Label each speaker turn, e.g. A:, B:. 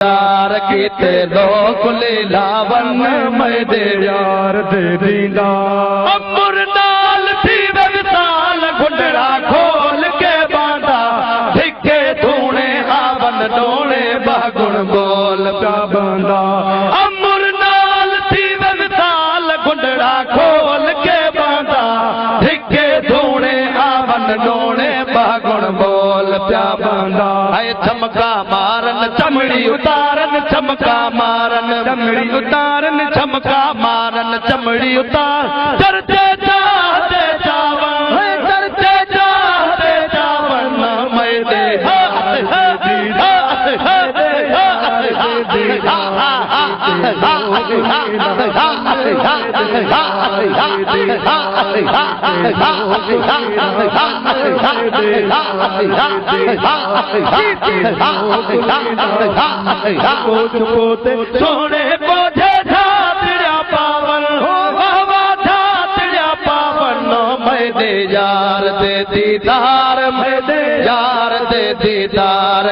A: यार कीते लोक लीलावन मैं दे यार दे दीदा अमर नाल थी विसाल गुंडरा खोल के बांधा धिके धूने आवन डोले बागुण बोल का बांधा अमर नाल थी विसाल गुंडरा खोल के बांधा धिके धूने आवन डोले बागुण बोल प्या बांधा है चमका मारन चमड़ी उतारन चमका मारन चमड़ी उतारन चमका मारन चमड़ी उतार चरते चाहते चावन चरते चाहते चावन मैं दे सोने पोझे छातड़िया पावन बाबा छातड़िया पावन मैं दे यार दे दीदार मैं दे यार दे दीदार।